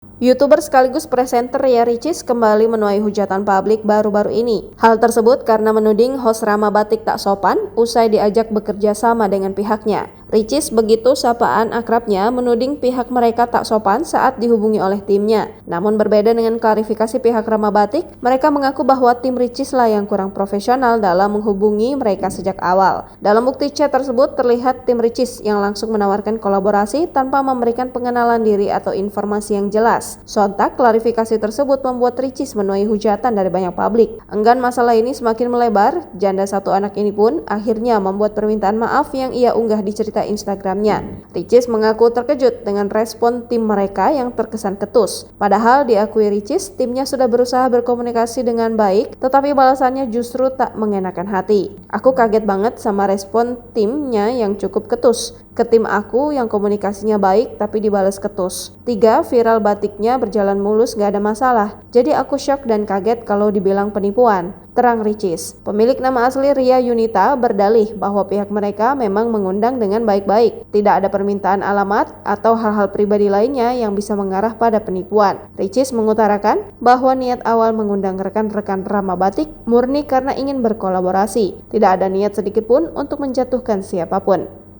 YouTuber sekaligus presenter Ria Ricis kembali menuai hujatan publik baru-baru ini. Hal tersebut karena menuding host Rama Batik tak sopan usai diajak bekerja sama dengan pihaknya. Ricis, begitu sapaan akrabnya, menuding pihak mereka tak sopan saat dihubungi oleh timnya. Namun berbeda dengan klarifikasi pihak Rama Batik, mereka mengaku bahwa tim Ricis lah yang kurang profesional dalam menghubungi mereka sejak awal. Dalam bukti chat tersebut terlihat tim Ricis yang langsung menawarkan kolaborasi tanpa memberikan pengenalan diri atau informasi yang jelas. Sontak, klarifikasi tersebut membuat Ricis menuai hujatan dari banyak publik. Enggan masalah ini semakin melebar, janda satu anak ini pun akhirnya membuat permintaan maaf yang ia unggah di cerita Instagramnya. Ricis mengaku terkejut dengan respon tim mereka yang terkesan ketus. Padahal diakui Ricis, timnya sudah berusaha berkomunikasi dengan baik, tetapi balasannya justru tak mengenakan hati. Aku kaget banget sama respon timnya yang cukup ketus. Ke tim aku yang komunikasinya baik tapi dibalas ketus. 3. Viral batiknya berjalan mulus gak ada masalah. Jadi aku shock dan kaget kalau dibilang penipuan, terang Ricis. Pemilik nama asli Ria Yunita berdalih bahwa pihak mereka memang mengundang dengan baik-baik. Tidak ada permintaan alamat atau hal-hal pribadi lainnya yang bisa mengarah pada penipuan. Ricis mengutarakan bahwa niat awal mengundang rekan-rekan Rama Batik murni karena ingin berkolaborasi. Tidak ada niat sedikit pun untuk menjatuhkan siapapun.